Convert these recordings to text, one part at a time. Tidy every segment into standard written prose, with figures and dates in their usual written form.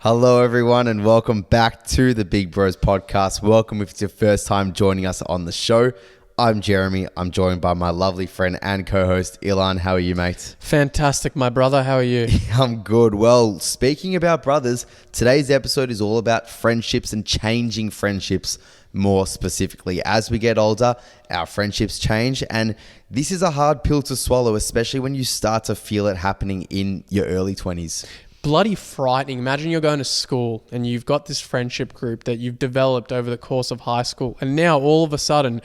Hello, everyone, and welcome back to the Big Bros podcast. Welcome if it's your first time joining us on the show. I'm Jeremy. I'm joined by my lovely friend and co-host, Ilan. How are you, mate? Fantastic, my brother. How are you? I'm good. Well, speaking about brothers, today's episode is all about friendships and changing friendships more specifically. As we get older, our friendships change, and this is a hard pill to swallow, especially when you start to feel it happening in your early 20s. Bloody frightening. Imagine you're going to school and you've got this friendship group that you've developed over the course of high school, and now all of a sudden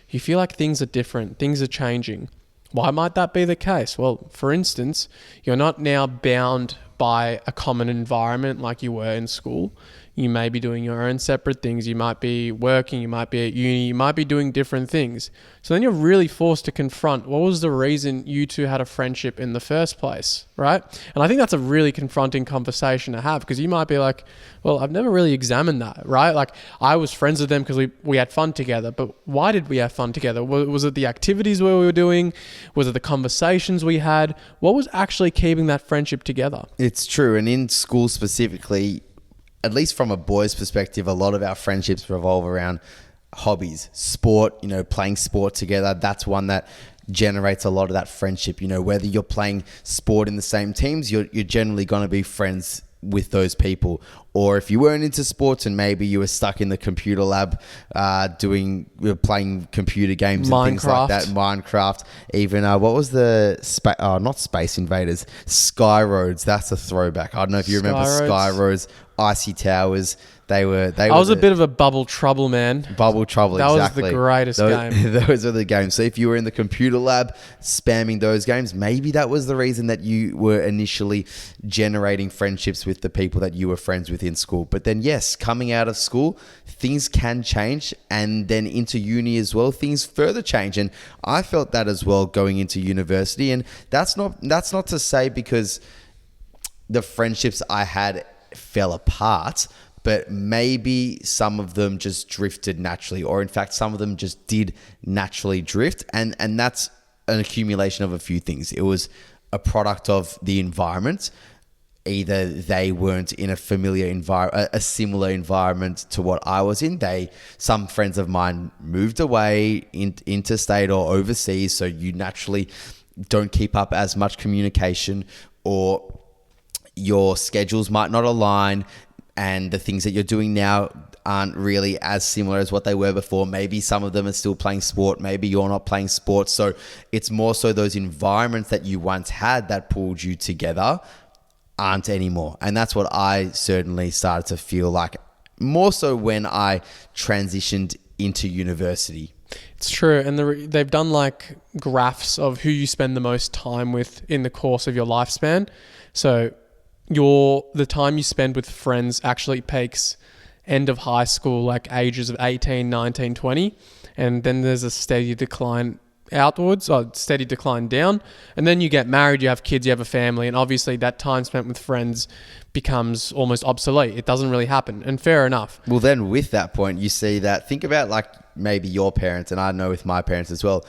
you feel like things are different, things are changing. Why might that be the case? Well, for instance, you're not now bound by a common environment like you were in school. You may be doing your own separate things. You might be working, you might be at uni, you might be doing different things. So then you're really forced to confront what was the reason you two had a friendship in the first place, right? And I think that's a really confronting conversation to have, because you might be like, well, I've never really examined that, right? Like, I was friends with them because we had fun together, but why did we have fun together? Was it the activities we were doing? Was it the conversations we had? What was actually keeping that friendship together? It's true. And in school specifically, at least from a boy's perspective, a lot of our friendships revolve around hobbies, sport, playing sport together. That's one that generates a lot of that friendship. Whether you're playing sport in the same teams, you're generally going to be friends with those people. Or if you weren't into sports and maybe you were stuck in the computer lab playing computer games and things like that, Minecraft, even what was the not Space Invaders, Sky Roads. That's a throwback. I don't know if you remember Sky Roads, Icy Towers. I was a bit of a Bubble Trouble, man. Bubble Trouble, exactly. That was the greatest game. Those are the games. So if you were in the computer lab spamming those games, maybe that was the reason that you were initially generating friendships with the people that you were friends with in school. But then, yes, coming out of school, things can change, and then into uni as well, things further change. And I felt that as well going into university. And that's not to say because the friendships I had fell apart, but maybe some of them just drifted naturally, or in fact, some of them just did naturally drift. And that's an accumulation of a few things. It was a product of the environment. Either they weren't in a familiar environment, a similar environment to what I was in. Some friends of mine moved away interstate or overseas, so you naturally don't keep up as much communication, or your schedules might not align, and the things that you're doing now aren't really as similar as what they were before. Maybe some of them are still playing sport. Maybe you're not playing sport. So it's more so those environments that you once had that pulled you together aren't anymore. And that's what I certainly started to feel like, more so when I transitioned into university. It's true. And they've done like graphs of who you spend the most time with in the course of your lifespan. So the time you spend with friends actually peaks end of high school, like ages of 18, 19, 20. And then there's a steady decline outwards, or steady decline down. And then you get married, you have kids, you have a family. And obviously that time spent with friends becomes almost obsolete. It doesn't really happen. And fair enough. Well, then with that point, you see that, think about like maybe your parents, and I know with my parents as well,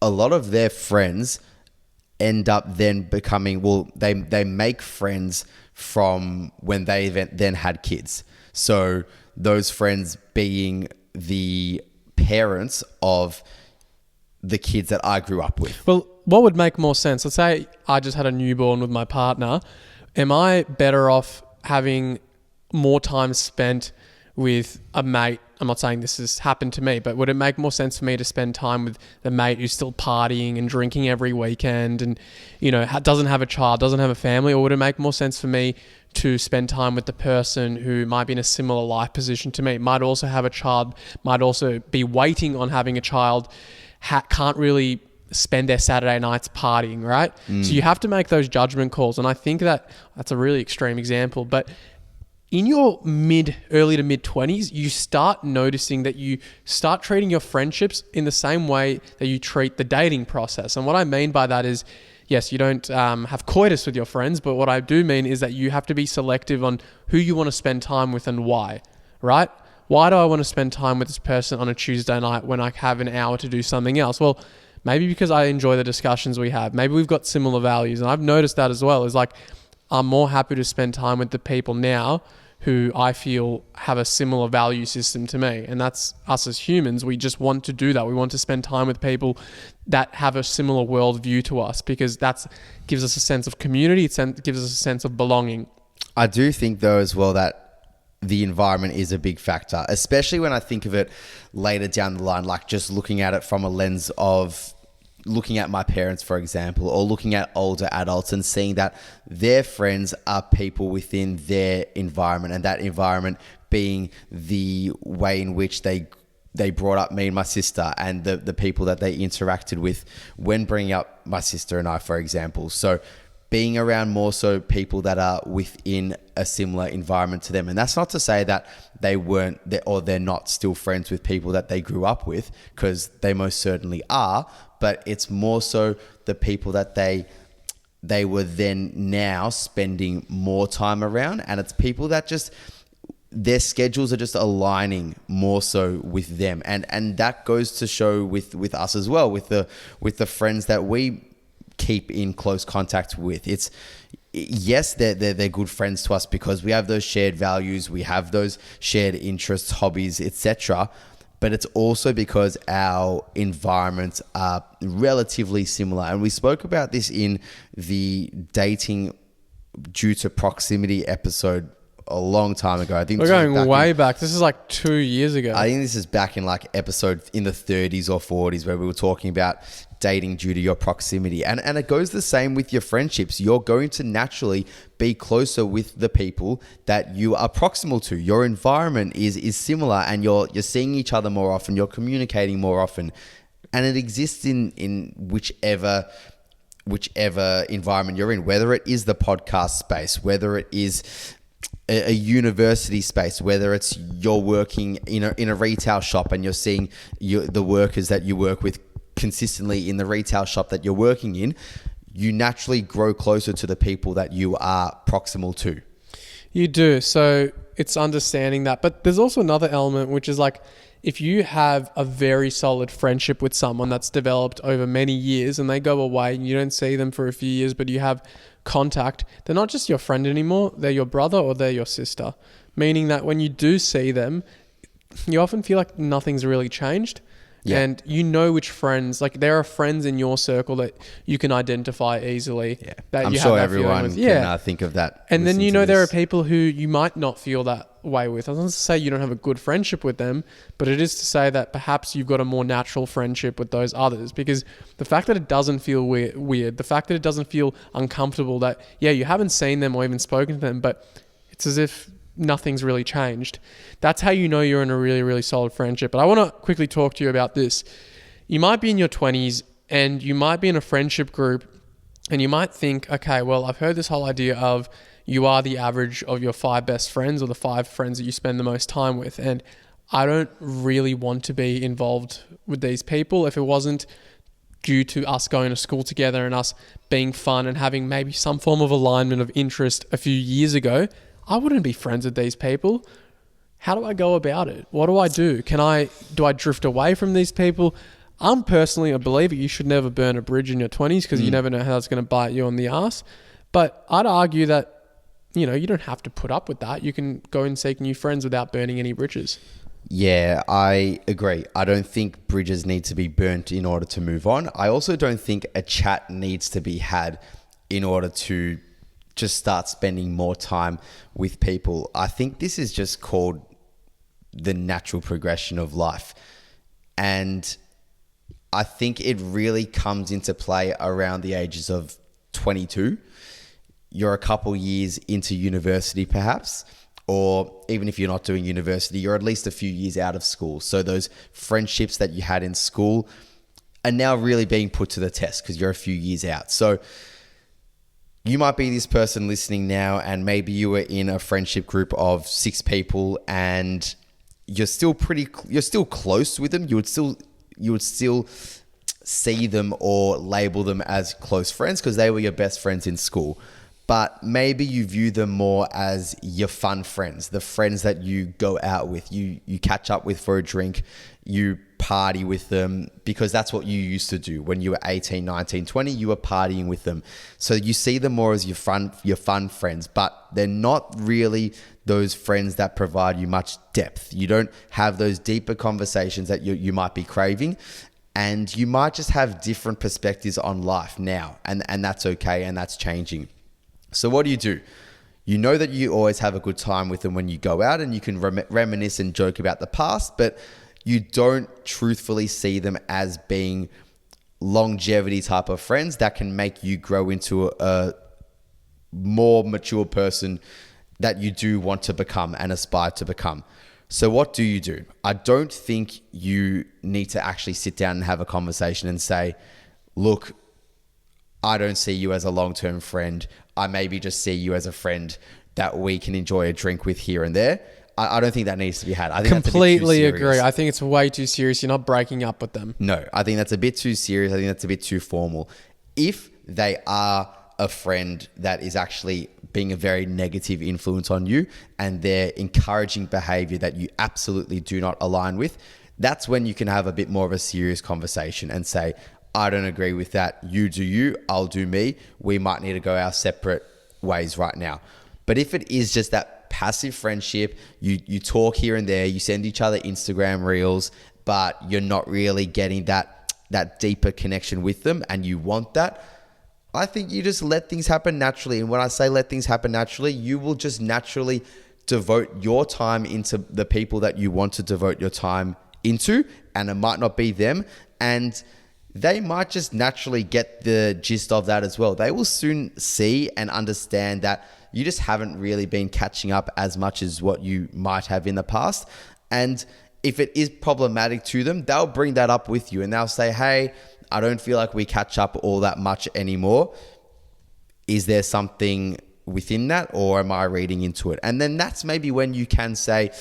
a lot of their friends end up then becoming, they make friends from when they then had kids. So those friends being the parents of the kids that I grew up with. Well, what would make more sense? Let's say I just had a newborn with my partner. Am I better off having more time spent with a mate? I'm not saying this has happened to me, but would it make more sense for me to spend time with the mate who's still partying and drinking every weekend and, doesn't have a child, doesn't have a family? Or would it make more sense for me to spend time with the person who might be in a similar life position to me, might also have a child, might also be waiting on having a child, can't really spend their Saturday nights partying, right? So you have to make those judgment calls. And I think that's a really extreme example, but in your early to mid 20s, you start noticing that you start treating your friendships in the same way that you treat the dating process. And what I mean by that is, yes, you don't have coitus with your friends, but what I do mean is that you have to be selective on who you want to spend time with and why, right? Why do I want to spend time with this person on a Tuesday night when I have an hour to do something else? Well, maybe because I enjoy the discussions we have. Maybe we've got similar values. And I've noticed that as well, is like, I'm more happy to spend time with the people now who I feel have a similar value system to me. And that's us as humans. We just want to do that. We want to spend time with people that have a similar worldview to us, because that gives us a sense of community. It gives us a sense of belonging. I do think though as well that the environment is a big factor, especially when I think of it later down the line, like just looking at it from a lens of looking at my parents, for example, or looking at older adults and seeing that their friends are people within their environment, and that environment being the way in which they brought up me and my sister, and the people that they interacted with when bringing up my sister and I, for example. So being around more so people that are within a similar environment to them. And that's not to say that they're not still friends with people that they grew up with, because they most certainly are, but it's more so the people that they were then now spending more time around. And it's people that just, their schedules are just aligning more so with them. And that goes to show with us as well, with the friends that we keep in close contact with. It's, yes, they're good friends to us because we have those shared values, we have those shared interests, hobbies, etc. But it's also because our environments are relatively similar. And we spoke about this in the dating due to proximity episode a long time ago. I think we're going way back. This is like 2 years ago. I think this is back in like episode in the 30s or 40s where we were talking about dating due to your proximity. And it goes the same with your friendships. You're going to naturally be closer with the people that you are proximal to. Your environment is similar, and you're seeing each other more often, you're communicating more often. And it exists in whichever environment you're in, whether it is the podcast space, whether it is a university space, whether it's you're working in a retail shop and you're seeing the workers that you work with consistently in the retail shop that you're working in, you naturally grow closer to the people that you are proximal to. You do. So it's understanding that. But there's also another element, which is like, if you have a very solid friendship with someone that's developed over many years and they go away and you don't see them for a few years, but you have contact, they're not just your friend anymore, they're your brother or they're your sister. Meaning that when you do see them, you often feel like nothing's really changed. Yeah. And you know which friends, like there are friends in your circle that you can identify easily. Yeah. That I'm you sure have everyone can think of that. And then you know there are people who you might not feel that way with. I was not to say you don't have a good friendship with them, but it is to say that perhaps you've got a more natural friendship with those others, because the fact that it doesn't feel weird, the fact that it doesn't feel uncomfortable, that, yeah, you haven't seen them or even spoken to them, but it's as if nothing's really changed. That's how you know you're in a really, really solid friendship. But I want to quickly talk to you about this. You might be in your 20s and you might be in a friendship group and you might think, okay, well, I've heard this whole idea of you are the average of your 5 best friends or the 5 friends that you spend the most time with. And I don't really want to be involved with these people. If it wasn't due to us going to school together and us being fun and having maybe some form of alignment of interest a few years ago, I wouldn't be friends with these people. How do I go about it? What do I do? Do I drift away from these people? I'm personally a believer you should never burn a bridge in your 20s, because you never know how it's going to bite you on the ass. But I'd argue that, you don't have to put up with that. You can go and seek new friends without burning any bridges. Yeah, I agree. I don't think bridges need to be burnt in order to move on. I also don't think a chat needs to be had in order to just start spending more time with people. I think this is just called the natural progression of life. And I think it really comes into play around the ages of 22. You're a couple years into university perhaps, or even if you're not doing university, you're at least a few years out of school. So those friendships that you had in school are now really being put to the test because you're a few years out. So you might be this person listening now, and maybe you were in a friendship group of 6 people and you're still close with them. You would still see them or label them as close friends because they were your best friends in school. But maybe you view them more as your fun friends, the friends that you go out with, you catch up with for a drink, you party with them because that's what you used to do when you were 18, 19, 20. You were partying with them. So you see them more as your fun friends, but they're not really those friends that provide you much depth. You don't have those deeper conversations that you might be craving. And you might just have different perspectives on life now. And that's okay. And that's changing. So what do? You know that you always have a good time with them when you go out and you can reminisce and joke about the past, but you don't truthfully see them as being longevity type of friends that can make you grow into a more mature person that you do want to become and aspire to become. So what do? I don't think you need to actually sit down and have a conversation and say, look, I don't see you as a long-term friend. I maybe just see you as a friend that we can enjoy a drink with here and there. I don't think that needs to be had. I think completely agree. I think it's way too serious. You're not breaking up with them. No, I think that's a bit too serious. I think that's a bit too formal. If they are a friend that is actually being a very negative influence on you and they're encouraging behavior that you absolutely do not align with, that's when you can have a bit more of a serious conversation and say, I don't agree with that. You do you, I'll do me. We might need to go our separate ways right now. But if it is just that passive friendship, you talk here and there, you send each other Instagram reels, but you're not really getting that deeper connection with them and you want that, I think you just let things happen naturally. And when I say let things happen naturally, you will just naturally devote your time into the people that you want to devote your time into, and it might not be them. And they might just naturally get the gist of that as well. They will soon see and understand that you just haven't really been catching up as much as what you might have in the past. And if it is problematic to them, they'll bring that up with you and they'll say, hey, I don't feel like we catch up all that much anymore. Is there something within that, or am I reading into it? And then that's maybe when you can say,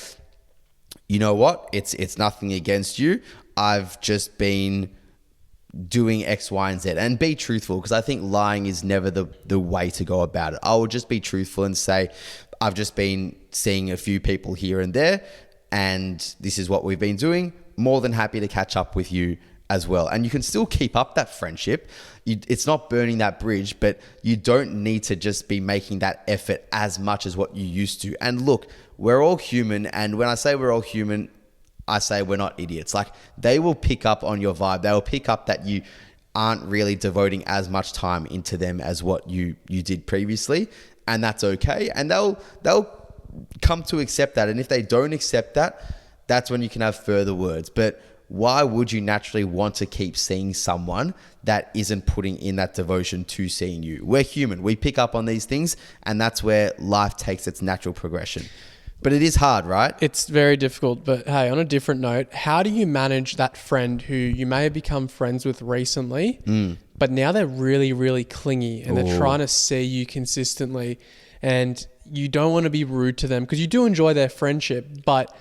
you know what? It's nothing against you. I've just been doing X, Y, and Z, and be truthful, because I think lying is never the way to go about it. I will just be truthful and say, I've just been seeing a few people here and there, and this is what we've been doing. More than happy to catch up with you as well. And you can still keep up that friendship. It's not burning that bridge, but you don't need to just be making that effort as much as what you used to. And look, we're all human. And when I say we're all human, I say we're not idiots. Like, they will pick up on your vibe. They will pick up that you aren't really devoting as much time into them as what you did previously. And that's okay. And they'll come to accept that. And if they don't accept that, that's when you can have further words. But why would you naturally want to keep seeing someone that isn't putting in that devotion to seeing you? We're human. We pick up on these things, and that's where life takes its natural progression. But it is hard, right? It's very difficult. But hey, on a different note, how do you manage that friend who you may have become friends with recently, but now they're really, really clingy and they're trying to see you consistently, and you don't want to be rude to them because you do enjoy their friendship, but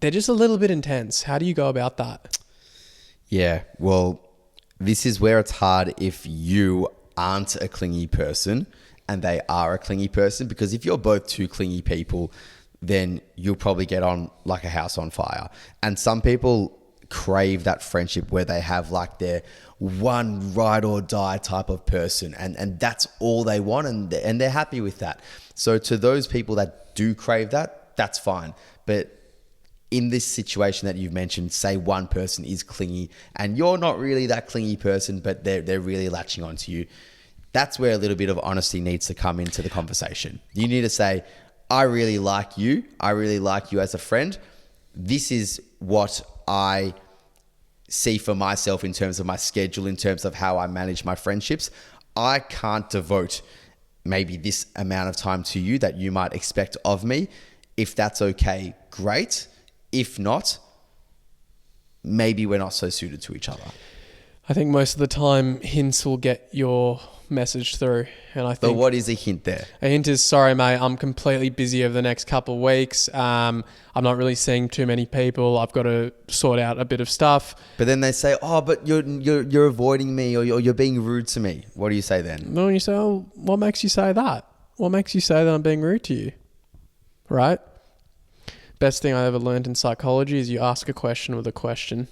they're just a little bit intense. How do you go about that? Yeah, well, this is where it's hard if you aren't a clingy person and they are a clingy person, because if you're both two clingy people, then you'll probably get on like a house on fire. And some people crave that friendship where they have like their one ride or die type of person, and that's all they want, and they're happy with that. So to those people that do crave that, that's fine. But in this situation that you've mentioned, say one person is clingy and you're not really that clingy person, but they're really latching onto you. That's where a little bit of honesty needs to come into the conversation. You need to say, I really like you. I really like you as a friend. This is what I see for myself in terms of my schedule, in terms of how I manage my friendships. I can't devote maybe this amount of time to you that you might expect of me. If that's okay, great. If not, maybe we're not so suited to each other. I think most of the time hints will get your message through. And I think, but what is a hint there? A hint is, sorry, mate, I'm completely busy over the next couple of weeks. I'm not really seeing too many people. I've got to sort out a bit of stuff. But then they say, oh, but you're avoiding me, or you're being rude to me. What do you say then? No, and you say, oh, what makes you say that? What makes you say that I'm being rude to you? Right? best thing I ever learned in psychology is you ask a question with a question.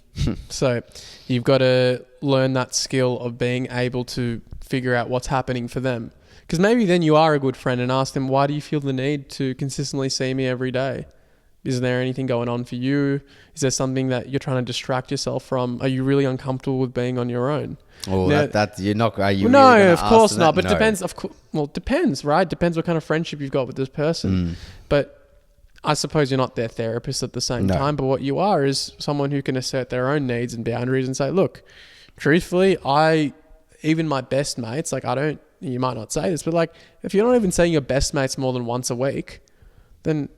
So you've got to learn that skill of being able to figure out what's happening for them. Because maybe then you are a good friend and ask them, why do you feel the need to consistently see me every day? Is there anything going on for you? Is there something that you're trying to distract yourself from? Are you really uncomfortable with being on your own? Oh, Now, that you're not. Are you? no, really of course not. But No. depends. Well, it depends, right? Depends what kind of friendship you've got with this person. But I suppose you're not their therapist at the same No. time. But what you are is someone who can assert their own needs and boundaries and say, look, truthfully, even my best mates, like you might not say this, but like if you're not even seeing your best mates more than once a week, then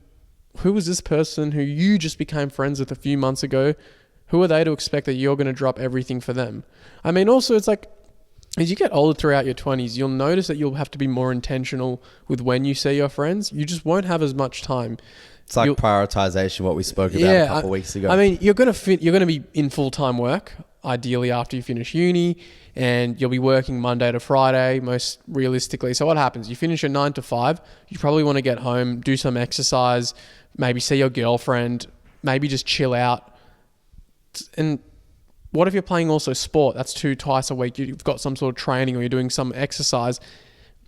who is this person who you just became friends with a few months ago? Who are they to expect that you're going to drop everything for them? I mean, also it's like, as you get older throughout your 20s, you'll notice that you'll have to be more intentional with when you see your friends. You just won't have as much time. It's like prioritization, what we spoke about a couple of weeks ago. I mean, you're going to be in full-time work, ideally after you finish uni, and you'll be working Monday to Friday, most realistically. So what happens? You finish your 9 to 5, you probably want to get home, do some exercise, maybe see your girlfriend, maybe just chill out. And what if you're playing also sport? That's twice a week. You've got some sort of training or you're doing some exercise.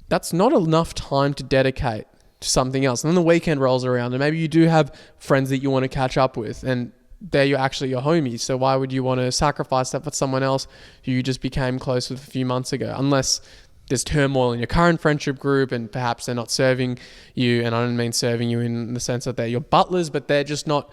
That's not enough time to dedicate to something else. And then the weekend rolls around and maybe you do have friends that you want to catch up with and they're actually your homies. So why would you want to sacrifice that for someone else who you just became close with a few months ago? Unless there's turmoil in your current friendship group and perhaps they're not serving you. And I don't mean serving you in the sense that they're your butlers, but they're just not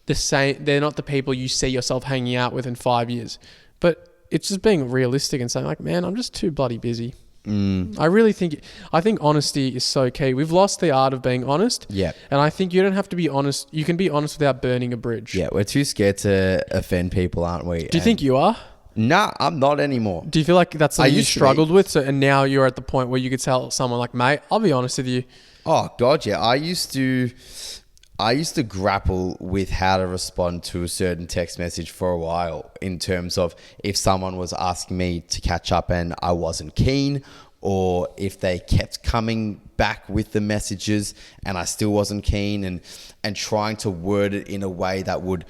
the same. They're not the people you see yourself hanging out with in 5 years. But it's just being realistic and saying like, man, I'm just too bloody busy. I think honesty is so key. We've lost the art of being honest. Yeah. And I think you don't have to be honest. You can be honest without burning a bridge. Yeah, we're too scared to offend people, aren't we? Do you think you are? Nah, I'm not anymore. Do you feel like that's something you used to be. struggled with? So, and now you're at the point where you could tell someone like, mate, I'll be honest with you. Oh God, yeah. I used to grapple with how to respond to a certain text message for a while in terms of if someone was asking me to catch up and I wasn't keen, or if they kept coming back with the messages and I still wasn't keen, and trying to word it in a way that would,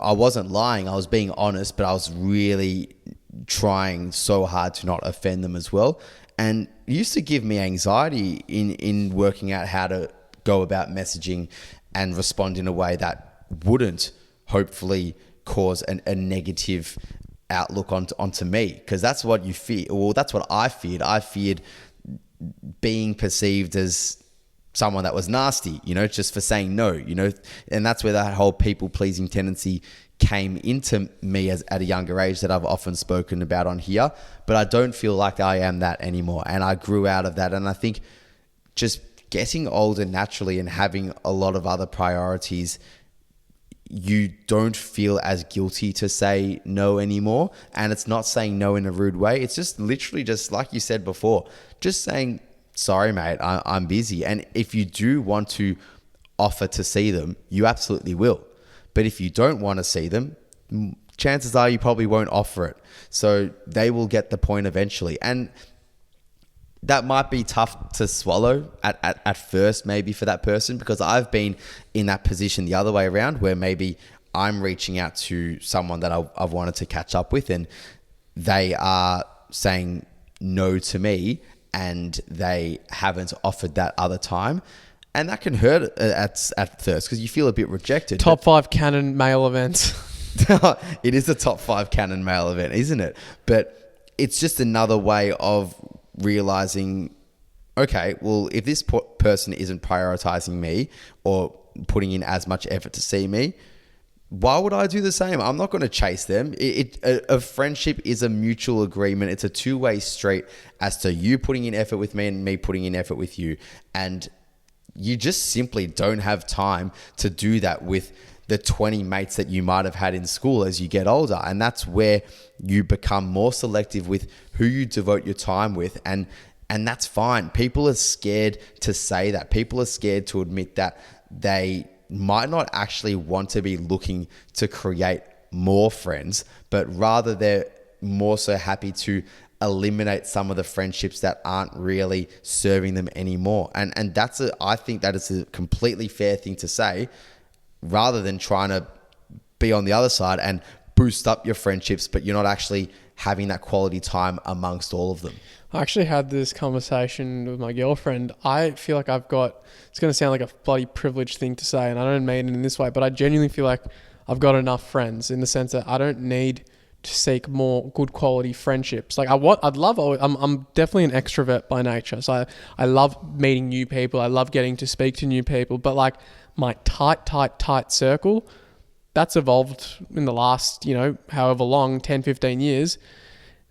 I wasn't lying, I was being honest, but I was really trying so hard to not offend them as well. And it used to give me anxiety in working out how to go about messaging and respond in a way that wouldn't hopefully cause a negative outlook onto me, because that's what you fear. Well, that's what I feared. I feared being perceived as someone that was nasty, just for saying no, and that's where that whole people pleasing tendency came into me at a younger age that I've often spoken about on here. But I don't feel like I am that anymore, and I grew out of that. And I think just getting older naturally and having a lot of other priorities, you don't feel as guilty to say no anymore. And it's not saying no in a rude way. It's just literally just like you said before, just saying, sorry, mate, I'm busy. And if you do want to offer to see them, you absolutely will. But if you don't want to see them, chances are you probably won't offer it. So they will get the point eventually. And that might be tough to swallow at first, maybe for that person, because I've been in that position the other way around, where maybe I'm reaching out to someone that I've wanted to catch up with and they are saying no to me and they haven't offered that other time. And that can hurt at first because you feel a bit rejected. Top 5 canon male events. It is a top 5 canon male event, isn't it? But it's just another way of realizing, okay, well, if this person isn't prioritizing me or putting in as much effort to see me, why would I do the same? I'm not going to chase them. A friendship is a mutual agreement. It's a two-way street as to you putting in effort with me and me putting in effort with you. And you just simply don't have time to do that with the 20 mates that you might have had in school as you get older. And that's where you become more selective with who you devote your time with. And that's fine. People are scared to say that. People are scared to admit that they might not actually want to be looking to create more friends, but rather they're more so happy to eliminate some of the friendships that aren't really serving them anymore. And I think that is a completely fair thing to say. rather than trying to be on the other side and boost up your friendships, but you're not actually having that quality time amongst all of them. I actually had this conversation with my girlfriend. I feel like it's going to sound like a bloody privileged thing to say, and I don't mean it in this way, but I genuinely feel like I've got enough friends in the sense that I don't need to seek more good quality friendships. Like I'm definitely an extrovert by nature. So I love meeting new people. I love getting to speak to new people, but like my tight circle, that's evolved in the last, however long, 10, 15 years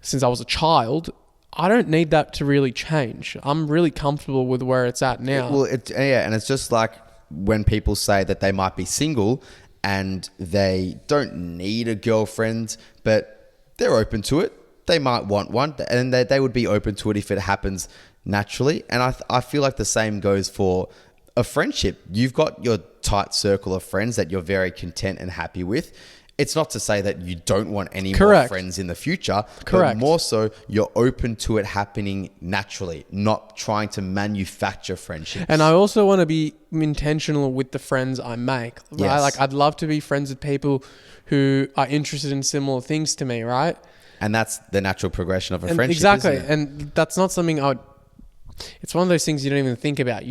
since I was a child. I don't need that to really change. I'm really comfortable with where it's at now. And it's just like when people say that they might be single and they don't need a girlfriend, but they're open to it. They might want one, and they would be open to it if it happens naturally. And I feel like the same goes for a friendship. You've got your tight circle of friends that you're very content and happy with. It's not to say that you don't want any more friends in the future. But more so, you're open to it happening naturally, not trying to manufacture friendships. And I also want to be intentional with the friends I make. Right? Yes. Like I'd love to be friends with people who are interested in similar things to me, right? And that's the natural progression of a friendship. Exactly. Isn't it? And that's not something it's one of those things you don't even think about.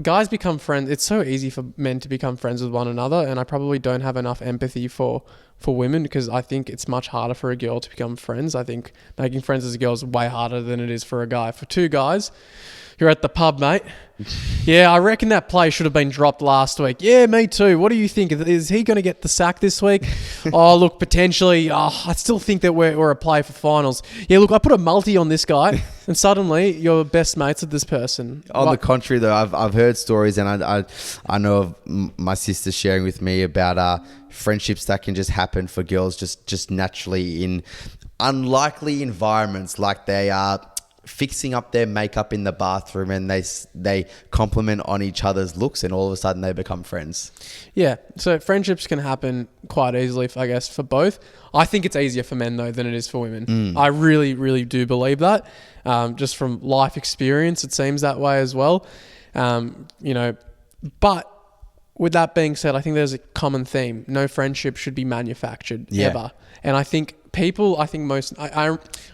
Guys become friends. It's so easy for men to become friends with one another. And I probably don't have enough empathy for women, because I think it's much harder for a girl to become friends. I think making friends as a girl is way harder than it is for a guy. For two guys, you're at the pub, mate. Yeah, I reckon that play should have been dropped last week. Yeah, me too. What do you think? Is he going to get the sack this week? Oh, look, potentially. Oh, I still think that we're a play for finals. Yeah, look, I put a multi on this guy, and suddenly you're best mates with this person. On the contrary, though, I've heard stories, and I know of my sister sharing with me about friendships that can just happen for girls just naturally in unlikely environments, like they are fixing up their makeup in the bathroom and they compliment on each other's looks, and all of a sudden they become friends. Yeah, so friendships can happen quite easily, I guess, for both. I think it's easier for men, though, than it is for women. I really, really do believe that. Just from life experience, it seems that way as well. But with that being said, I think there's a common theme. No friendship should be manufactured, ever. And I think I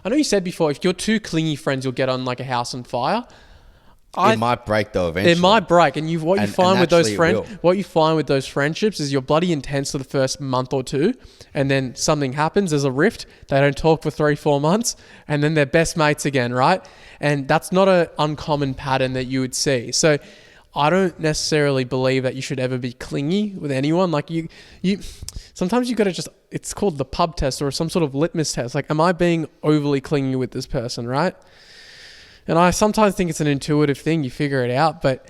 know you said before, if you're two clingy friends, you'll get on like a house on fire. It might break though eventually. It might break, and what you find with those friendships is you're bloody intense for the first month or two, and then something happens, there's a rift, they don't talk for 3-4 months, and then they're best mates again, right? And that's not an uncommon pattern that you would see. So I don't necessarily believe that you should ever be clingy with anyone. Like you sometimes you got to it's called the pub test or some sort of litmus test. Like, am I being overly clingy with this person, right? And I sometimes think it's an intuitive thing. You figure it out, but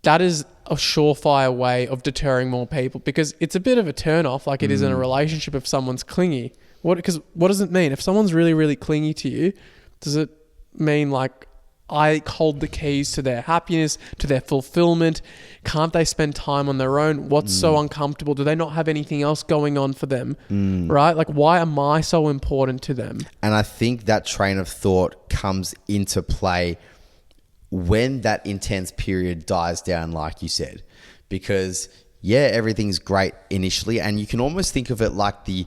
that is a surefire way of deterring more people, because it's a bit of a turn off, like it is in a relationship if someone's clingy. Because what does it mean? If someone's really, really clingy to you, does it mean like, I hold the keys to their happiness, to their fulfillment? Can't they spend time on their own? What's so uncomfortable? Do they not have anything else going on for them? Right? Like, why am I so important to them? And I think that train of thought comes into play when that intense period dies down, like you said. Because, everything's great initially, and you can almost think of it like the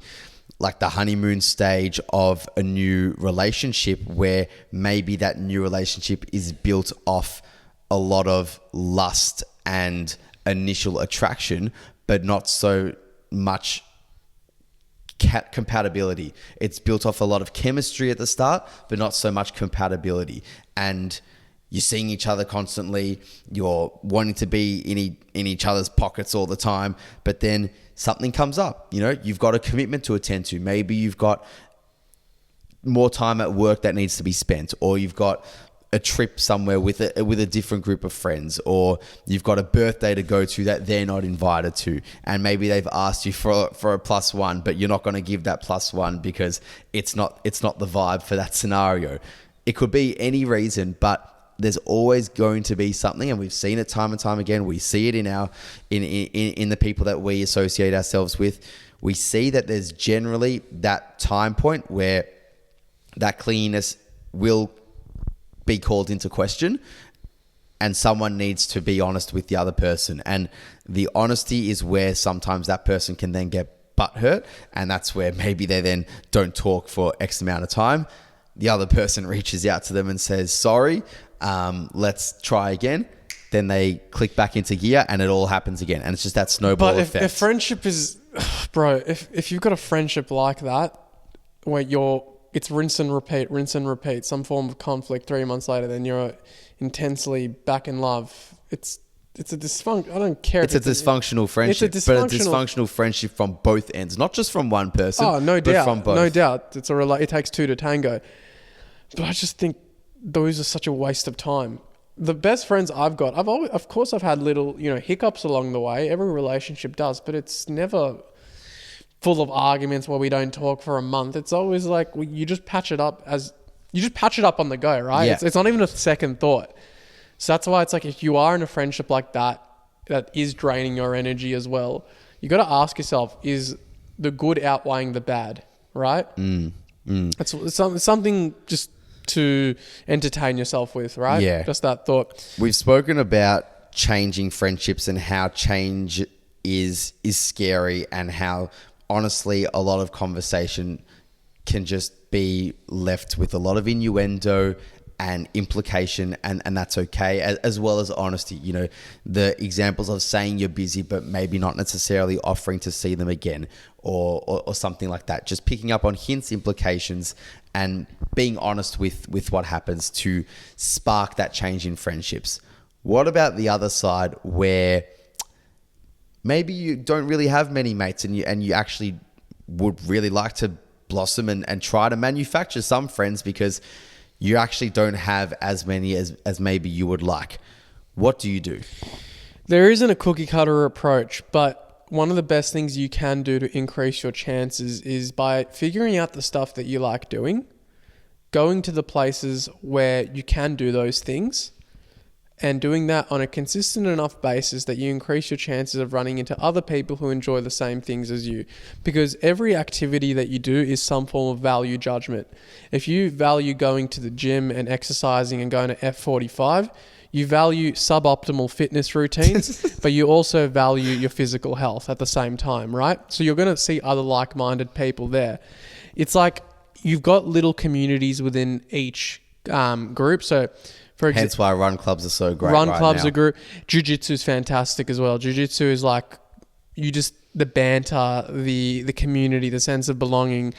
honeymoon stage of a new relationship, where maybe that new relationship is built off a lot of lust and initial attraction, but not so much compatibility. It's built off a lot of chemistry at the start, but not so much compatibility. And you're seeing each other constantly. You're wanting to be in each other's pockets all the time, but then something comes up. You've got a commitment to attend to. Maybe you've got more time at work that needs to be spent, or you've got a trip somewhere with a different group of friends, or you've got a birthday to go to that they're not invited to, and maybe they've asked you for a +1, but you're not going to give that +1 because it's not the vibe for that scenario. It could be any reason, but there's always going to be something, and we've seen it time and time again. We see it in the people that we associate ourselves with. We see that there's generally that time point where that cleanliness will be called into question, and someone needs to be honest with the other person. And the honesty is where sometimes that person can then get butthurt, and that's where maybe they then don't talk for X amount of time. The other person reaches out to them and says, sorry, let's try again. Then they click back into gear and it all happens again. And it's just that snowball effect. But if friendship is, bro, if you've got a friendship like that, where it's rinse and repeat, some form of conflict 3 months later, then you're intensely back in love. It's a dysfunction. I don't care. It's a dysfunctional friendship, but a dysfunctional friendship from both ends, not just from one person. Oh, no doubt. From both. No doubt. It takes two to tango. But I just think those are such a waste of time. The best friends I've got, of course I've had little, hiccups along the way. Every relationship does, but it's never full of arguments where we don't talk for a month. It's always like you just patch it up on the go, right? Yeah. It's not even a second thought. So that's why it's like, if you are in a friendship like that is draining your energy as well, you got to ask yourself, is the good outweighing the bad, right? It's something just to entertain yourself with, right? Yeah. Just that thought. We've spoken about changing friendships and how change is scary, and how honestly a lot of conversation can just be left with a lot of innuendo and implication, and that's okay, as well as honesty. The examples of saying you're busy but maybe not necessarily offering to see them again, or something like that. Just picking up on hints, implications, and being honest with what happens to spark that change in friendships. What about the other side, where maybe you don't really have many mates and you actually would really like to blossom and try to manufacture some friends because you actually don't have as many as maybe you would like? What do you do? There isn't a cookie cutter approach, but one of the best things you can do to increase your chances is by figuring out the stuff that you like doing, going to the places where you can do those things, and doing that on a consistent enough basis that you increase your chances of running into other people who enjoy the same things as you. Because every activity that you do is some form of value judgment. If you value going to the gym and exercising and going to F45, you value suboptimal fitness routines, but you also value your physical health at the same time, right? So you're going to see other like-minded people there. It's like you've got little communities within each group. So hence why run clubs are so great. Run clubs are great. Jiu-jitsu is fantastic as well. Jiu-jitsu is like the banter, the community, the sense of belonging.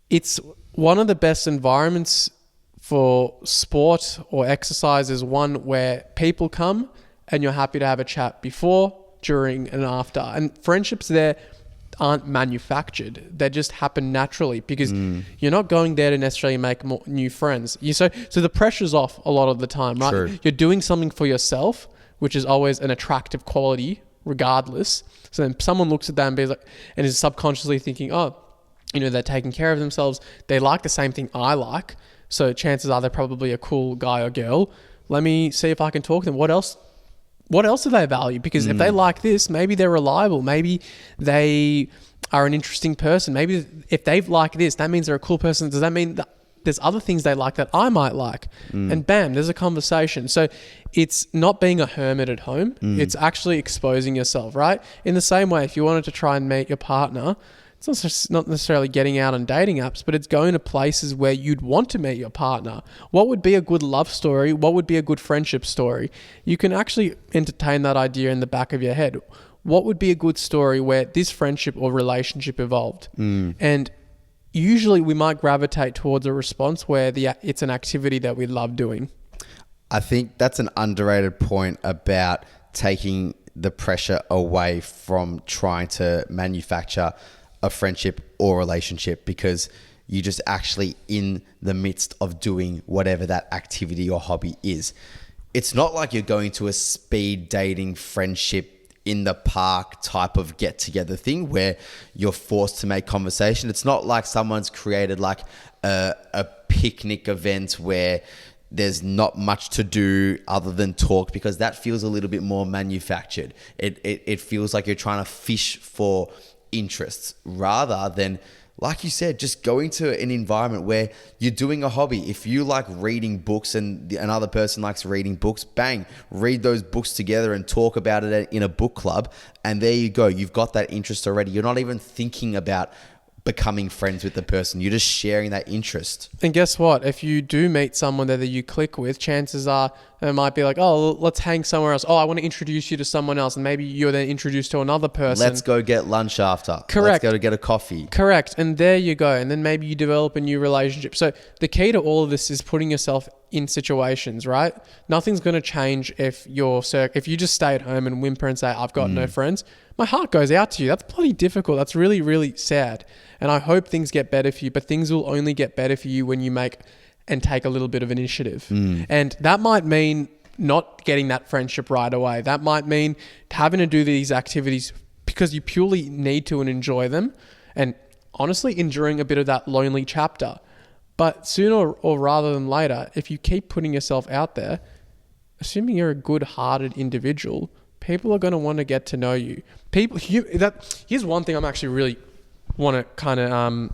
It's one of the best environments for sport or exercise, is one where people come and you're happy to have a chat before, during, and after. And friendships there aren't manufactured. They just happen naturally because you're not going there to necessarily make more new friends. So the pressure's off a lot of the time, right? True. You're doing something for yourself, which is always an attractive quality regardless. So then someone looks at that and is subconsciously thinking, oh, they're taking care of themselves. They like the same thing I like. So chances are they're probably a cool guy or girl. Let me see if I can talk to them. What else do they value? Because if they like this, maybe they're reliable. Maybe they are an interesting person. Maybe if they like this, that means they're a cool person. Does that mean that there's other things they like that I might like? And bam, there's a conversation. So it's not being a hermit at home. It's actually exposing yourself, right? In the same way, if you wanted to try and meet your partner, it's not necessarily getting out on dating apps, but it's going to places where you'd want to meet your partner. What would be a good love story? What would be a good friendship story? You can actually entertain that idea in the back of your head. What would be a good story where this friendship or relationship evolved? And usually we might gravitate towards a response where it's an activity that we love doing. I think that's an underrated point about taking the pressure away from trying to manufacture a friendship or relationship, because you're just actually in the midst of doing whatever that activity or hobby is. It's not like you're going to a speed dating friendship in the park type of get together thing where you're forced to make conversation. It's not like someone's created like a picnic event where there's not much to do other than talk, because that feels a little bit more manufactured. It feels like you're trying to fish for interests rather than like you said, just going to an environment where you're doing a hobby. If you like reading books and another person likes reading books, bang, read those books together and talk about it in a book club. And there you go. You've got that interest already. You're not even thinking about becoming friends with the person. You're just sharing that interest. And guess what? If you do meet someone that you click with, chances are it might be like, oh, let's hang somewhere else. Oh, I want to introduce you to someone else. And maybe you're then introduced to another person. Let's go get lunch after. Correct. Let's go to get a coffee. Correct. And there you go. And then maybe you develop a new relationship. So the key to all of this is putting yourself in situations, right? Nothing's going to change if if you just stay at home and whimper and say, I've got no friends. My heart goes out to you. That's bloody difficult. That's really, really sad. And I hope things get better for you, but things will only get better for you when you make and take a little bit of initiative. And that might mean not getting that friendship right away. That might mean having to do these activities because you purely need to and enjoy them. And honestly, enduring a bit of that lonely chapter. But sooner or rather than later, if you keep putting yourself out there, assuming you're a good-hearted individual, people are going to want to get to know you. Here's one thing I'm actually really want to kind of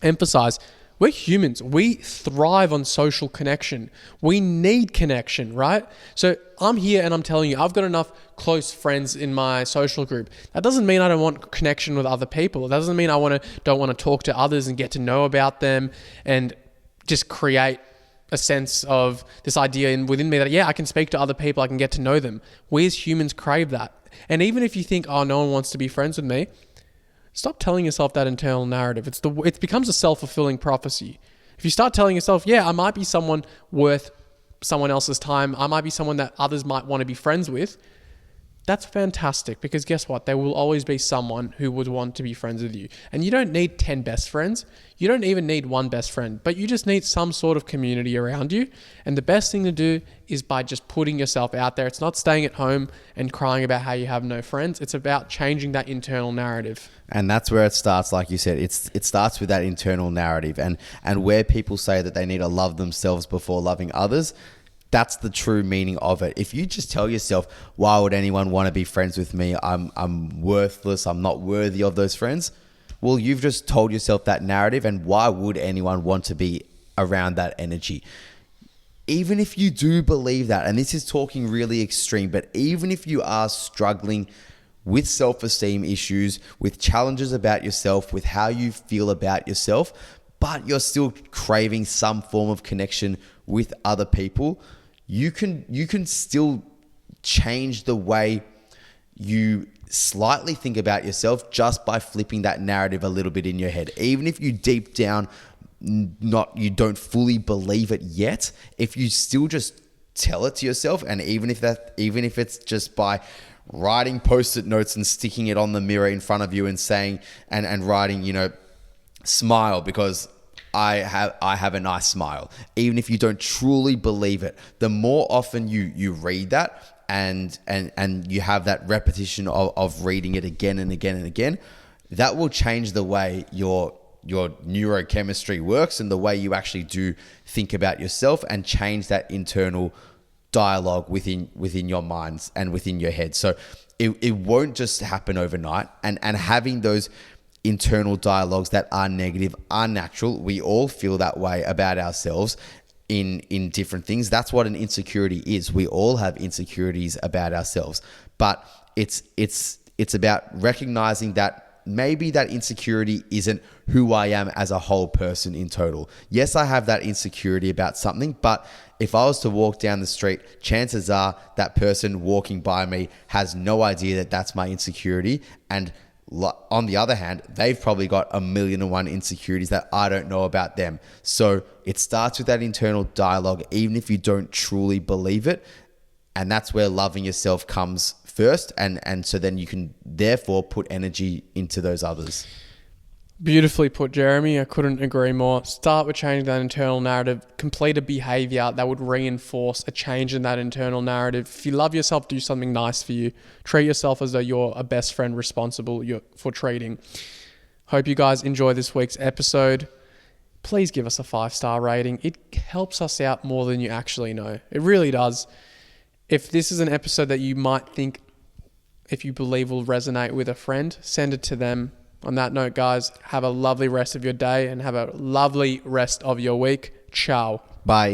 emphasize. We're humans. We thrive on social connection. We need connection, right? So I'm here and I'm telling you, I've got enough close friends in my social group. That doesn't mean I don't want connection with other people. That doesn't mean I don't want to talk to others and get to know about them and just create a sense of this idea within me that, yeah, I can speak to other people. I can get to know them. We as humans crave that. And even if you think, oh, no one wants to be friends with me, stop telling yourself that internal narrative. It becomes a self-fulfilling prophecy. If you start telling yourself, yeah, I might be someone worth someone else's time. I might be someone that others might want to be friends with. That's fantastic because guess what? There will always be someone who would want to be friends with you. And you don't need 10 best friends. You don't even need one best friend, but you just need some sort of community around you. And the best thing to do is by just putting yourself out there. It's not staying at home and crying about how you have no friends. It's about changing that internal narrative. And that's where it starts, like you said. It starts with that internal narrative. And where people say that they need to love themselves before loving others, that's the true meaning of it. If you just tell yourself, why would anyone want to be friends with me? I'm worthless. I'm not worthy of those friends. Well, you've just told yourself that narrative. And why would anyone want to be around that energy? Even if you do believe that, and this is talking really extreme, but even if you are struggling with self-esteem issues, with challenges about yourself, with how you feel about yourself, but you're still craving some form of connection with other people, you can still change the way you slightly think about yourself just by flipping that narrative a little bit in your head. Even if you deep down you don't fully believe it yet, if you still just tell it to yourself, and even if it's just by writing post-it notes and sticking it on the mirror in front of you and saying and writing, smile because I have a nice smile. Even if you don't truly believe it, the more often you read that and you have that repetition of reading it again and again and again, that will change the way your neurochemistry works and the way you actually do think about yourself and change that internal dialogue within your minds and within your head. So it won't just happen overnight, and having those internal dialogues that are negative are natural. We all feel that way about ourselves in different things. That's what an insecurity is. We all have insecurities about ourselves, but it's about recognizing that maybe that insecurity isn't who I am as a whole person in total. Yes, I have that insecurity about something, but if I was to walk down the street, chances are that person walking by me has no idea that that's my insecurity. And on the other hand, they've probably got 1,000,001 insecurities that I don't know about them. So it starts with that internal dialogue, even if you don't truly believe it. And that's where loving yourself comes first. And so then you can therefore put energy into those others. Beautifully put, Jeremy. I couldn't agree more. Start with changing that internal narrative. Complete a behavior that would reinforce a change in that internal narrative. If you love yourself, do something nice for you. Treat yourself as though you're a best friend responsible for treating. Hope you guys enjoy this week's episode. Please give us a 5-star rating. It helps us out more than you actually know. It really does. If this is an episode that you might think, if you believe will resonate with a friend, send it to them. On that note, guys, have a lovely rest of your day and have a lovely rest of your week. Ciao. Bye.